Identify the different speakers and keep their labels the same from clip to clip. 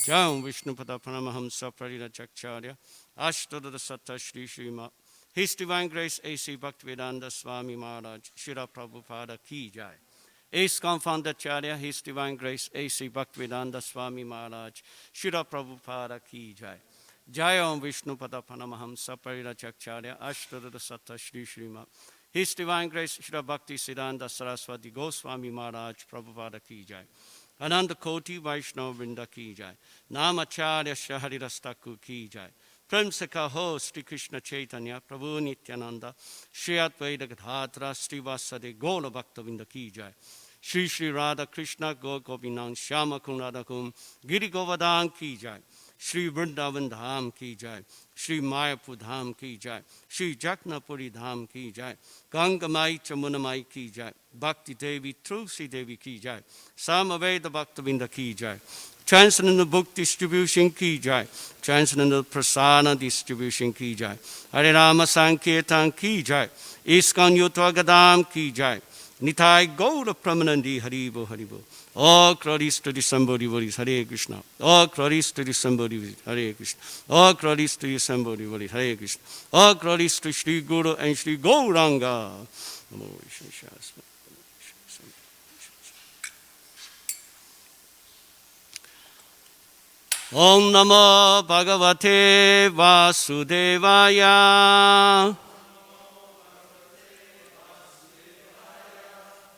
Speaker 1: Jam Vishnupada Paramahamsa Prarirachacharya Ashtadada Satta Shri Shrima. His Divine Grace A.C. Bhaktivedanta Swami Maharaj Shira Prabhupada Ki Jai. Ace Confounded Charya, His Divine Grace A.C. Bhaktivedanta Swami Maharaj Shira Prabhupada Ki Jai. Jaya Om Vishnupada Paramahamsa Prarirachacharya Ashtadada Satta Shri Shrima. His Divine Grace Shira Bhakti Siddhanta Saraswati Goswami Maharaj Prabhupada Ki Jai. Ananda Koti Vaishnava Vrinda Ki Jai. Namacharya Shahari Rastaku Ki Jai. Prem se kaho Sri Krishna Chaitanya Prabhu Nityananda Shri Advaita Gadadhara Sri Vasade Gola Bhakta Vrinda Ki Jai. Shri Shri Radha Krishna Go Gopinam Shama Kunradakum Giri Govardhan Ki Jai. Shri Vrindavan Dham Ki Jai. Shri Mayapur Dham Ki Jai. Shri Jagnapuri Dham Ki Jai. Gangamai Chamunamai Ki Jai. Bhakti Devi Tulsi Devi Ki Jai. Samaveda Bhaktavinda Ki Jai. Transcendental Book Distribution Ki Jai. Transcendental Prasana Distribution Ki Jai. Hare Rama Sankirtan Ki Jai. ISKCON Yotvagadam Ki Jai. Nitai Gaura Pramanandi Haribo Haribo. All glories to the Sambodhi Hare Krishna. All glories to the Sambodhi Hare Krishna. All glories to the Sambodhi Hare Krishna. All glories to Sri Guru and Sri Gauranga. Om Namo Bhagavate Vasudevaya.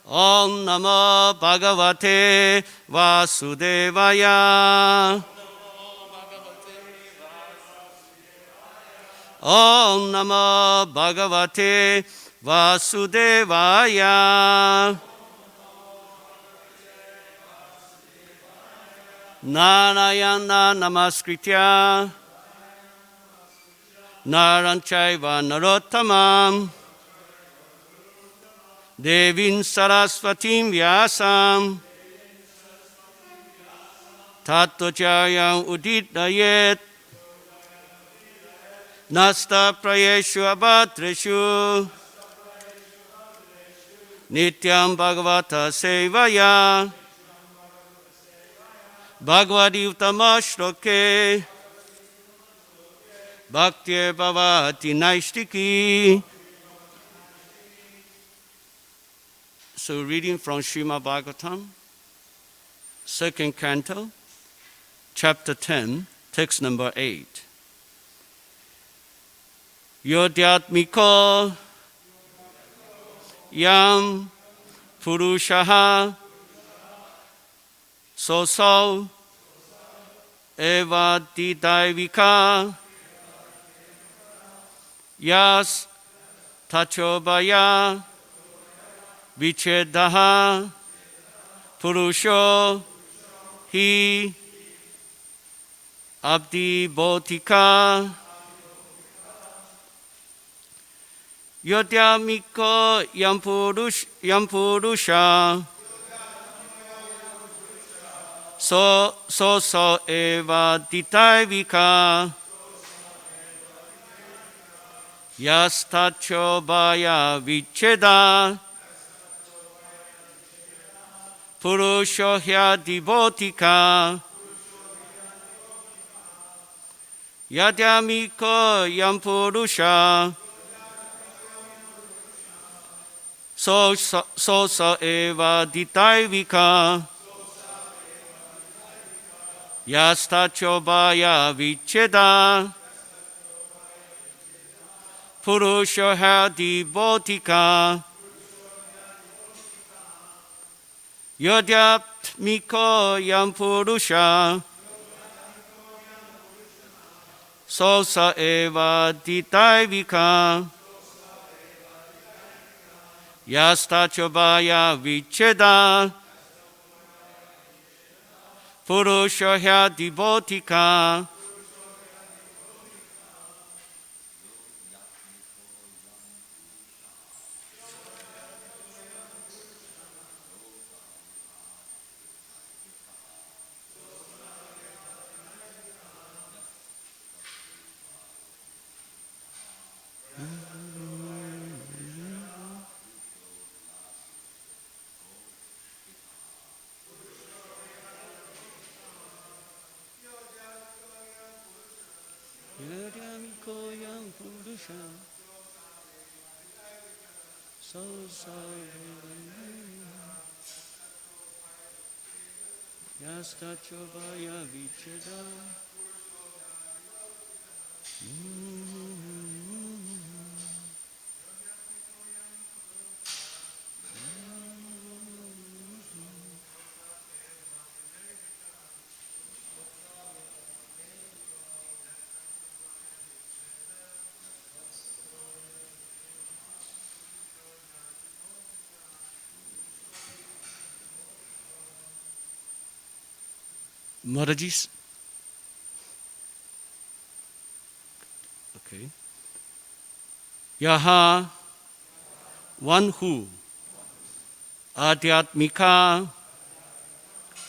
Speaker 1: Om Namo Bhagavate Vasudevaya. Om Namo Bhagavate Vasudevaya. Narayana Namaskritya Naranchaiva Narottamam Devin Saraswatim Vyasam Tattvacharyan Udidayet Nasta Prayeshu Abhatreshu Nityam Bhagavata Sevaya Bhagavati Uttamashloke Bhakti Bhavati Naistiki. So reading from Srimad Bhagavatam, second canto, chapter 10, text number 8. Yodyatmiko yam purushaha soso eva didaivika yas tachobaya vichedaha purusho hi abdi bodhika yodyamiko yampurusha so eva ditaivika yastachobaya vicheda purusho hyadibotika yadyamiko yampurusha so eva ditaivika yastachobaya vicheda purusho hyadibotika yodyatmiko yampurusha sosa eva ditaivika yastachobaya vicheda purusho hyadibotika Adhyamikoyam Purusham Yastachovaya Vicheda. Mataji's. Okay. Yaha, one who, Adhyatmika,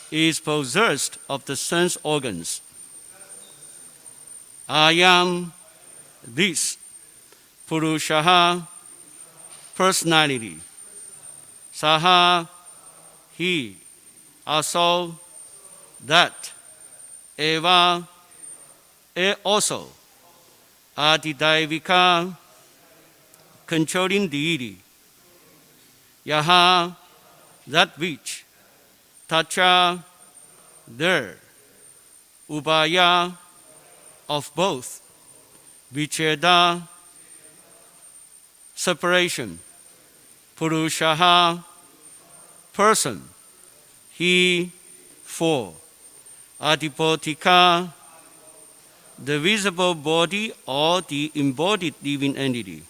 Speaker 1: is possessed of the sense organs. I am this, Purushaha, personality. Saha, he, also, that, eva, also, Adidaivika, controlling deity. Yaha, that which, tacha, there, ubaya, of both, vicheda, separation, purushaha, person, he, for, adipotika, the visible body or the embodied living entity.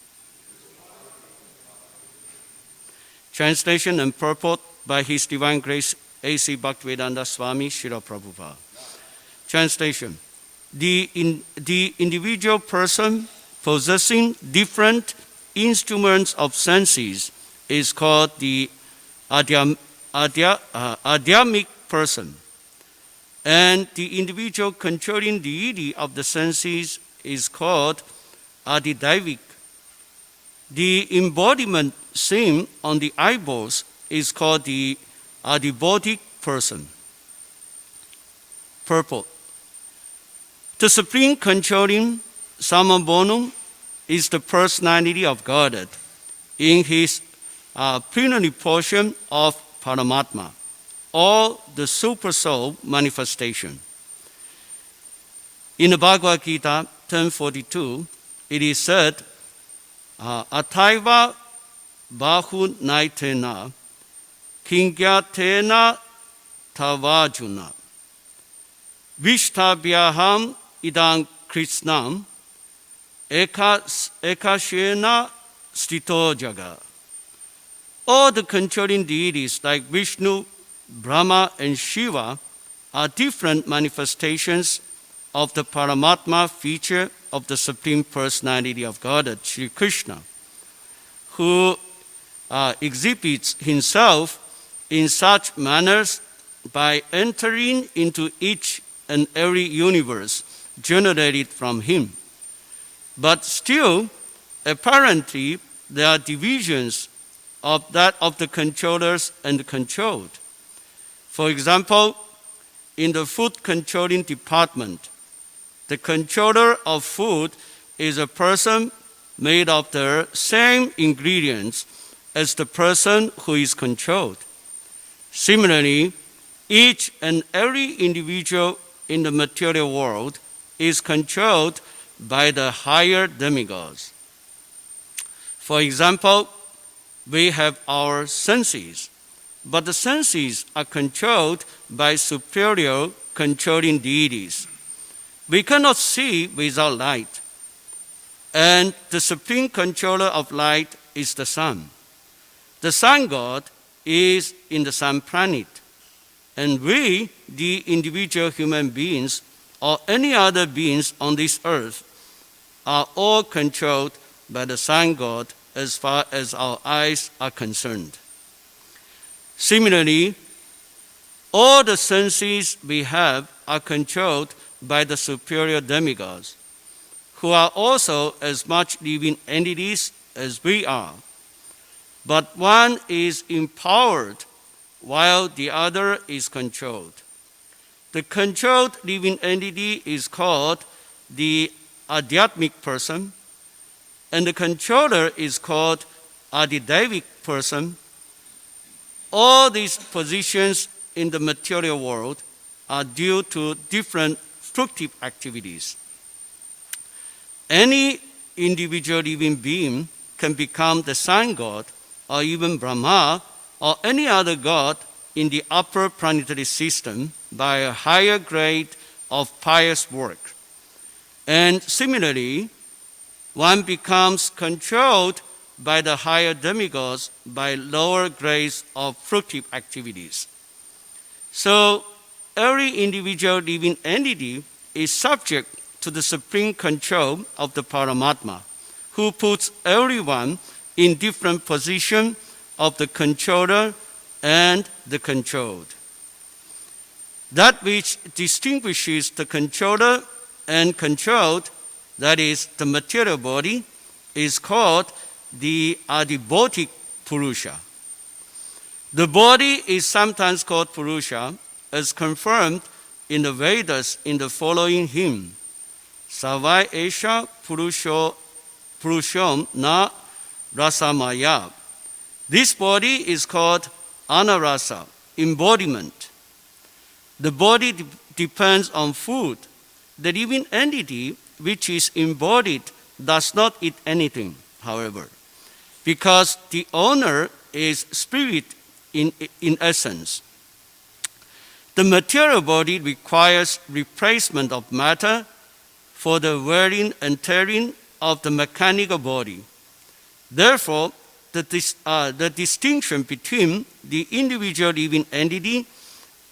Speaker 1: Translation and purport by His Divine Grace A.C. Bhaktivedanta Swami Srila Prabhupada. Translation. The individual person possessing different instruments of senses is called the adhyamic person. And the individual controlling deity of the senses is called Adidaivik. The embodiment seen on the eyeballs is called the Adibodhic person. Purport. The supreme controlling Samabonum is the personality of Godhead in his plenary portion of Paramatma, or the super soul manifestation. In the Bhagavad Gita 10:42, it is said, Ataiva bahu naitena kingyatena tavajuna vishtabhyaham idam krishnam ekashena stito jaga. All the controlling deities like Vishnu, Brahma, and Shiva are different manifestations of the Paramatma feature of the Supreme Personality of Godhead, Sri Krishna, who exhibits himself in such manners by entering into each and every universe generated from him. But still, apparently, there are divisions of the controllers and the controlled. For example, in the food controlling department, the controller of food is a person made of the same ingredients as the person who is controlled. Similarly, each and every individual in the material world is controlled by the higher demigods. For example, we have our senses, but the senses are controlled by superior controlling deities. We cannot see without light, and the supreme controller of light is the sun. The sun god is in the sun planet, and we, the individual human beings, or any other beings on this earth, are all controlled by the sun god as far as our eyes are concerned. Similarly, all the senses we have are controlled by the superior demigods, who are also as much living entities as we are. But one is empowered while the other is controlled. The controlled living entity is called the Adhyatmic person, and the controller is called Adidevic person. All these positions in the material world are due to different fructive activities. Any individual living being can become the sun god, or even Brahma, or any other god in the upper planetary system by a higher grade of pious work. And similarly, one becomes controlled by the higher demigods by lower grades of fructive activities. So every individual living entity is subject to the supreme control of the Paramatma, who puts everyone in different position of the controller and the controlled. That which distinguishes the controller and controlled, that is the material body, is called the Adibodhic Purusha. The body is sometimes called Purusha, as confirmed in the Vedas in the following hymn: Savai Esha Purushom Na Rasamaya. This body is called Anarasa, embodiment. The body depends on food. The living entity which is embodied does not eat anything, however, because the owner is spirit in essence. The material body requires replacement of matter for the wearing and tearing of the mechanical body. Therefore, the distinction between the individual living entity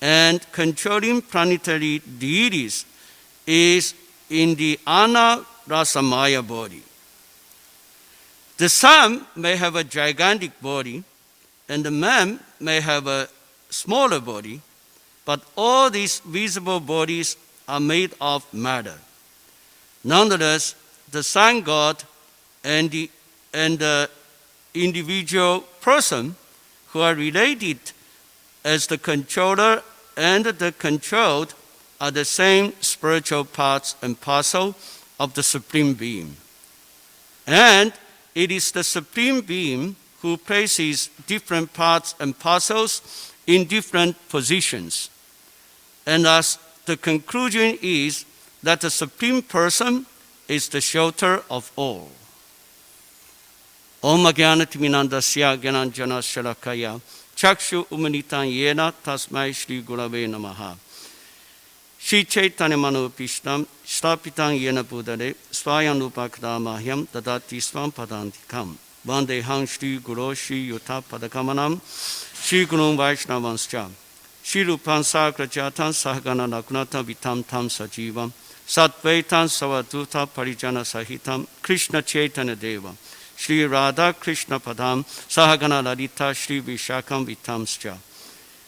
Speaker 1: and controlling planetary deities is in the Anarasamaya body. The sun may have a gigantic body, and the man may have a smaller body, but all these visible bodies are made of matter. Nonetheless, the sun god and the individual person, who are related as the controller and the controlled, are the same spiritual parts and parcel of the Supreme Being. And it is the Supreme Being who places different parts and parcels in different positions. And thus, the conclusion is that the Supreme Person is the shelter of all. Om Jnanatiminandasya Jnananjana Shalakaya Chakshu Umanitan Yena Tasmai Shri Gurave Namaha. Shri Chaitanya Manopishtam Stapitan Yena Buddhare Swayanupakada Mahyam Dadati Swam Padantikam Vandehang Shri Guru Shri Yuta Padakamanam Shri Guru Vaishnavanscha Shri Rupan Sakra Jatan Sahagana Nakunata Vitam Tam Sajivam Satvaitan Savaduta Parijana Sahitam Krishna Chaitanya Deva Shri Radha Krishna Padam Sahagana Lalita Shri Vishakam Vitamscha.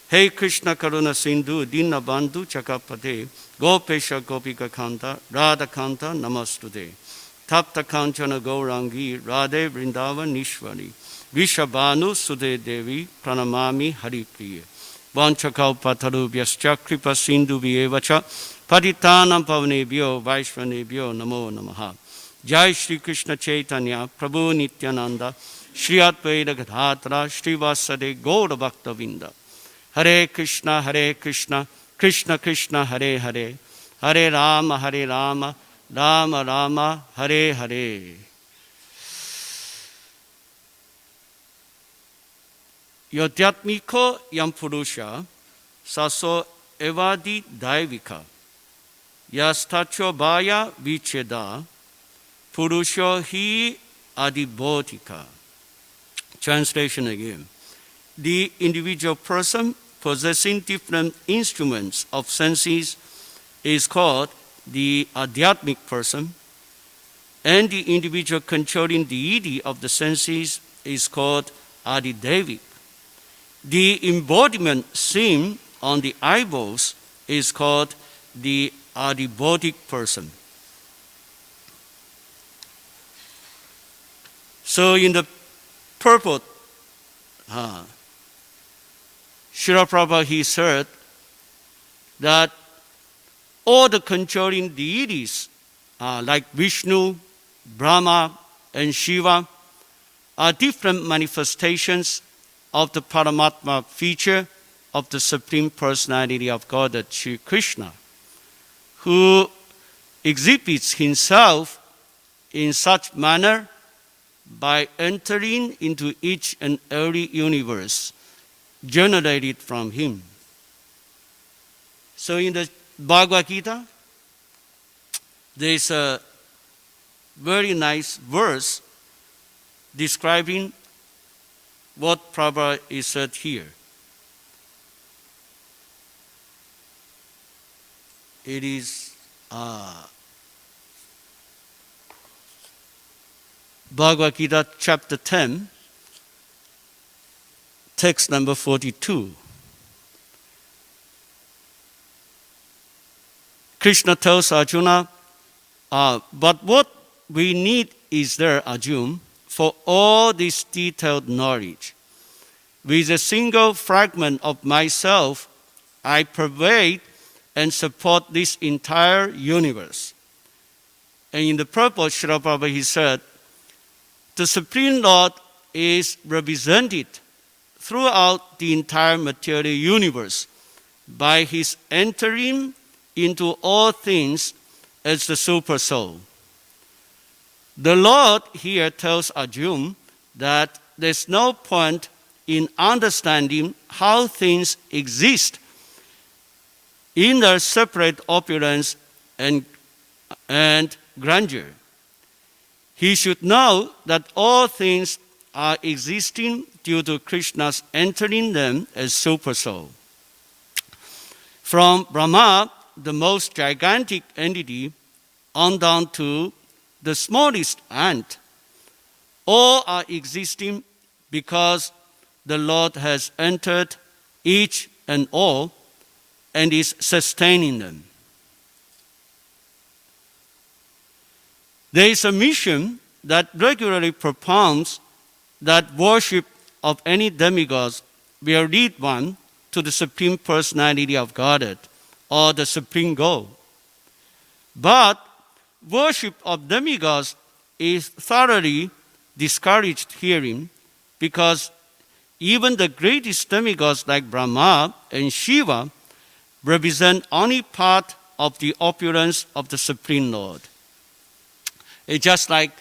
Speaker 1: Hey Krishna Karuna Sindhu Dina Bandhu Chakapade Gopesha Gopika Kanta Radha Kanta Namastude Tapta Kanchana Gaurangi Radhe Vrindavan Nishwari Vishabhanu Sude Devi Pranamami Haripriya Vanchakau Pataru Vyascha Kripa Sindhu Vyevacha Paditanam Pavnebhyo Vaishvanebhyo Namo Namaha. Jai Shri Krishna Chaitanya Prabhu Nityananda Shri Advaita Gadadhara Shri Vasade Gaura Bhakta Vinda. Hare Krishna, Krishna Krishna, Hare Hare, Hare Rama, Rama Rama, Hare Hare. Yodhyatmiko yam purusha, saso evadi daivika, yastacho baya vicheda, purusho hi adibodhika. Translation again. The individual person possessing different instruments of senses is called the Adhyatmic person, and the individual controlling deity of the senses is called Adidevic. The embodiment seen on the eyeballs is called the Adibodhic person. So in the purport, Srila Prabhupada, he said that all the controlling deities like Vishnu, Brahma, and Shiva, are different manifestations of the Paramatma feature of the Supreme Personality of Godhead, Sri Krishna, who exhibits himself in such manner by entering into each and every universe generated from him. So in the Bhagavad Gita, there is a very nice verse describing what Prabhu is said here. It is Bhagavad Gita chapter 10, text number 42. Krishna tells Arjuna, but what we need is there, Arjuna, for all this detailed knowledge. With a single fragment of myself, I pervade and support this entire universe. And in the purport, Srila Prabhupada, he said, the Supreme Lord is represented throughout the entire material universe by his entering into all things as the Super Soul. The Lord here tells Arjuna that there's no point in understanding how things exist in their separate opulence and grandeur. He should know that all things are existing due to Krishna's entering them as Super Soul. From Brahma, the most gigantic entity, on down to the smallest ant, all are existing because the Lord has entered each and all and is sustaining them. There is a mission that regularly propounds that worship of any demigods will lead one to the Supreme Personality of Godhead or the Supreme Goal. But worship of demigods is thoroughly discouraged herein because even the greatest demigods like Brahma and Shiva represent only part of the opulence of the Supreme Lord. It's just like,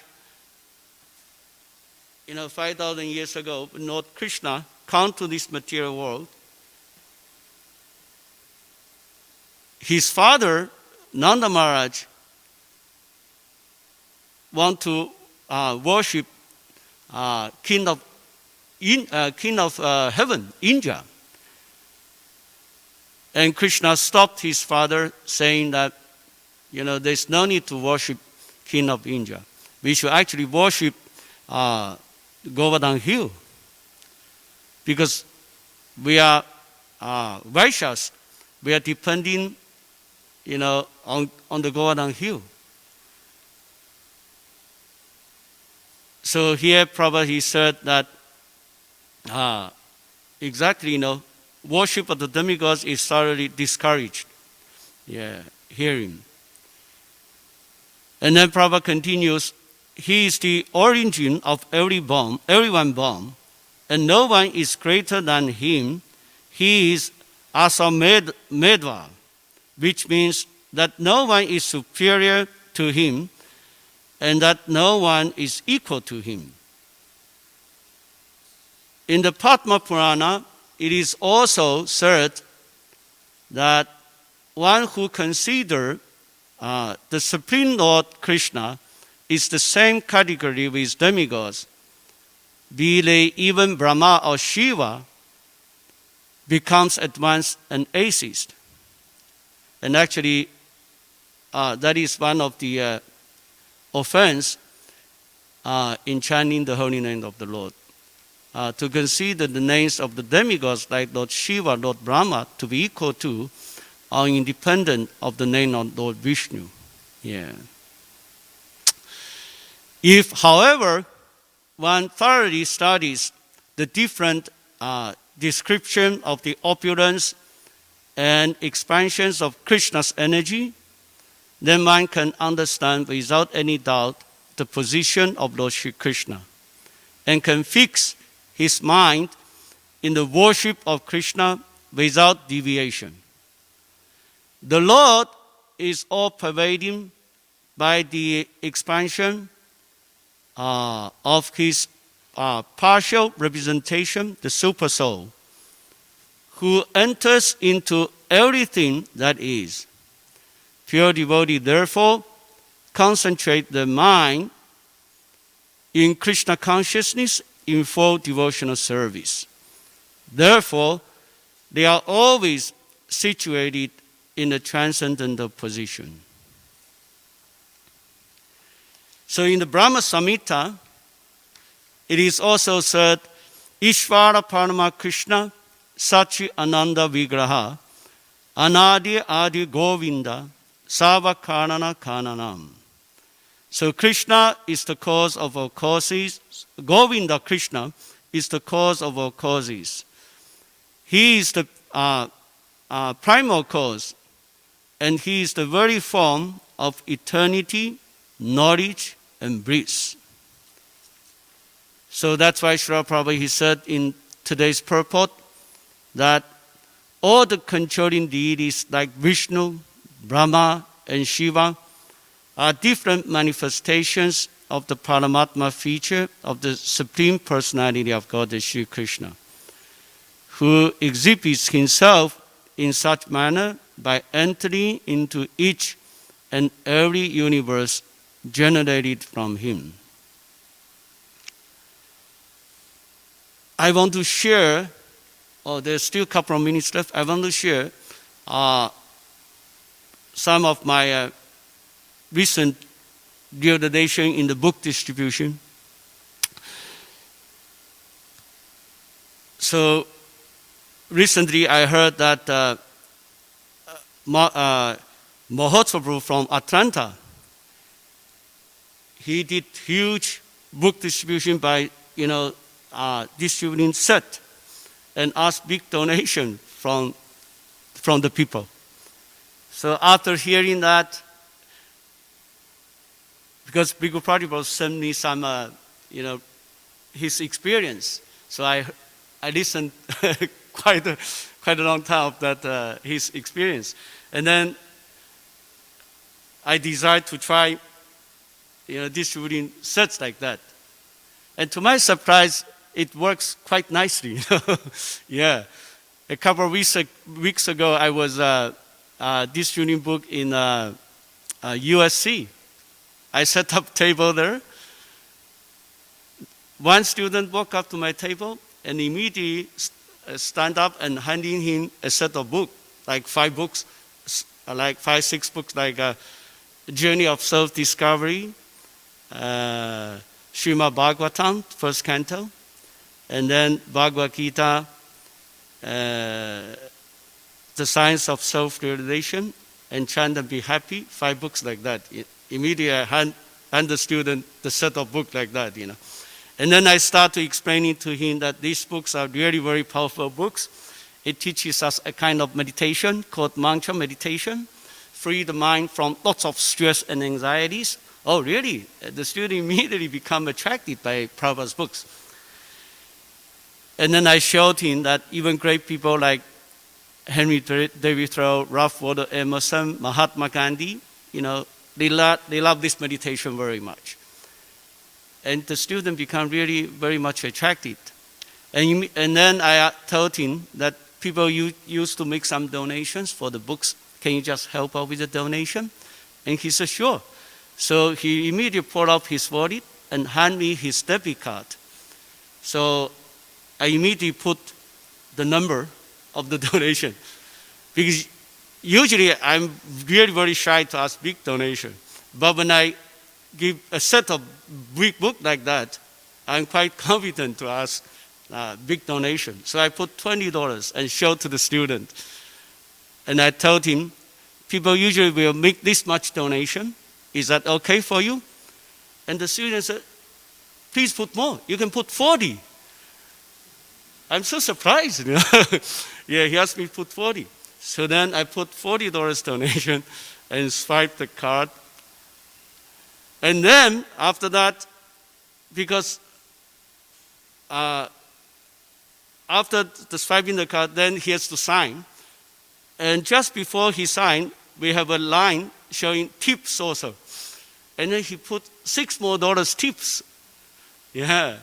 Speaker 1: 5,000 years ago, when Lord Krishna came to this material world, his father, Nanda Maharaj, want to worship King of Heaven, India. And Krishna stopped his father, saying that, there's no need to worship King of India. We should actually worship Govardhan Hill, because we are Vaishyas. We are depending, on the Govardhan Hill. So here, Prabhupada, he said that worship of the demigods is thoroughly discouraged. Hearing. And then Prabhupada continues, he is the origin of everyone born, and no one is greater than him. He is Asamedva, which means that no one is superior to him and that no one is equal to him. In the Padma Purana, it is also said that one who considers the Supreme Lord Krishna is the same category with demigods, be they even Brahma or Shiva, becomes at once an atheist. And actually, that is one of the offense in chanting the holy name of the Lord. To consider the names of the demigods like Lord Shiva, Lord Brahma, to be equal to or independent of the name of Lord Vishnu. If, however, one thoroughly studies the different description of the opulence and expansions of Krishna's energy, then one can understand without any doubt the position of Lord Shri Krishna and can fix his mind in the worship of Krishna without deviation. The Lord is all-pervading by the expansion of his partial representation, the Super Soul, who enters into everything that is. Pure devotee, therefore, concentrate the mind in Krishna consciousness in full devotional service. Therefore, they are always situated in a transcendental position. So in the Brahma Samhita, it is also said, Ishvara Parama Krishna Sachi Ananda Vigraha Anadi Adi Govinda Sava Karana Kananam. So Krishna is the cause of our causes. Govinda Krishna is the cause of our causes. He is the primal cause, and he is the very form of eternity, knowledge, and bliss. So that's why Srila Prabhupada, he said in today's purport that all the controlling deities like Vishnu, Brahma, and Shiva are different manifestations of the Paramatma feature of the Supreme Personality of God, Sri Krishna, who exhibits himself in such manner by entering into each and every universe generated from him. I want to share, there's still a couple of minutes left. I want to share some of my recent realization in the book distribution. So recently I heard that Mahotsav from Atlanta, he did huge book distribution by, distributing set and asked big donation from the people. So after hearing that, because Bhikkhu Prabhu sent me some, his experience. So I listened quite a long time of that his experience, and then I decided to try, distributing sets like that. And to my surprise, it works quite nicely. Yeah, a couple of weeks ago, I was distributing book in USC. I set up table there. One student walked up to my table and immediately stand up and handing him a set of books, like 5 books, like 5-6 books, like Journey of Self-Discovery, Srimad Bhagavatam, first canto, and then Bhagavad Gita, The Science of Self-Realization, and Chant and Be Happy, 5 books like that. Immediately I hand the student the set of books like that, And then I start to explaining to him that these books are really very powerful books. It teaches us a kind of meditation called mantra meditation, free the mind from lots of stress and anxieties. Oh, really? The student immediately become attracted by Prabhupada's books. And then I showed him that even great people like Henry David Thoreau, Ralph Waldo Emerson, Mahatma Gandhi, they love this meditation very much. And the student become really very much attracted. And then I told him that people used to make some donations for the books. Can you just help out with the donation? And he said, sure. So he immediately pulled up his wallet and handed me his debit card. So I immediately put the number of the donation. Because usually I'm really very shy to ask big donation. But when I give a set of big book like that, I'm quite confident to ask big donation. So I put $20 and showed to the student. And I told him, people usually will make this much donation. Is that okay for you? And the student said, please put more. You can put 40. I'm so surprised. Yeah, he asked me to put 40. So then I put $40 donation, and swipe the card. And then after that, because after the swiping the card, then he has to sign. And just before he signed, we have a line showing tips also. And then he put $6 more tips. Yeah.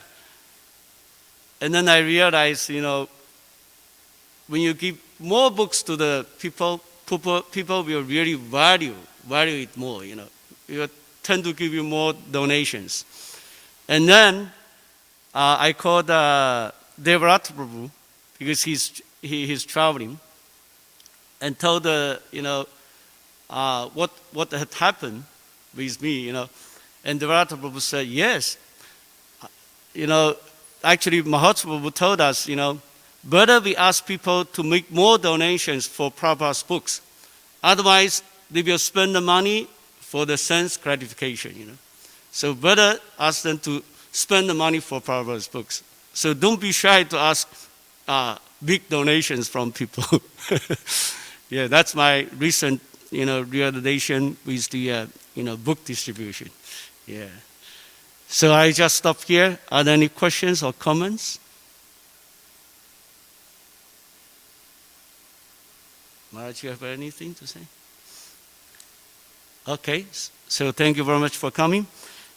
Speaker 1: And then I realized, when you give more books to the people will really value it more, It will tend to give you more donations. And then I called Devrata Prabhu, because he's traveling, and told what had happened with me, And Devrata Prabhu said, yes. Actually Mahatma Prabhu told us, better we ask people to make more donations for Prabhupada's books. Otherwise, they will spend the money for the sense gratification, So better ask them to spend the money for Prabhupada's books. So don't be shy to ask big donations from people. Yeah, that's my recent, realization with the, book distribution. Yeah. So I just stop here. Are there any questions or comments? Maharaj, you have anything to say? Okay, so thank you very much for coming.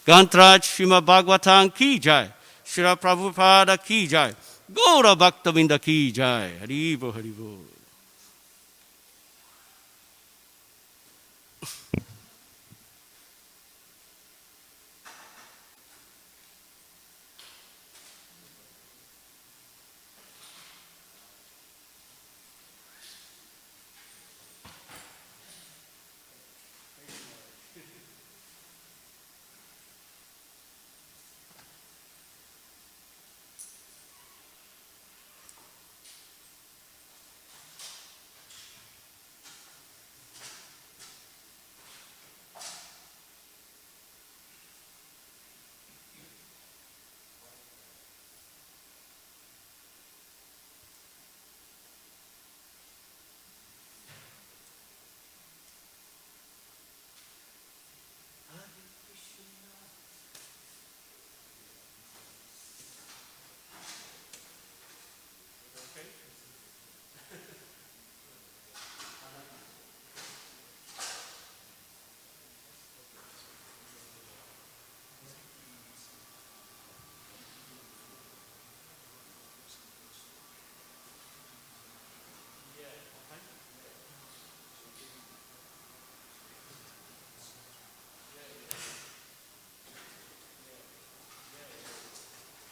Speaker 1: Gantraj Srimad Bhagavatam ki jai. Srila Prabhupada ki jai. Gaura Bhaktavinda ki jai. Haribo, Haribo.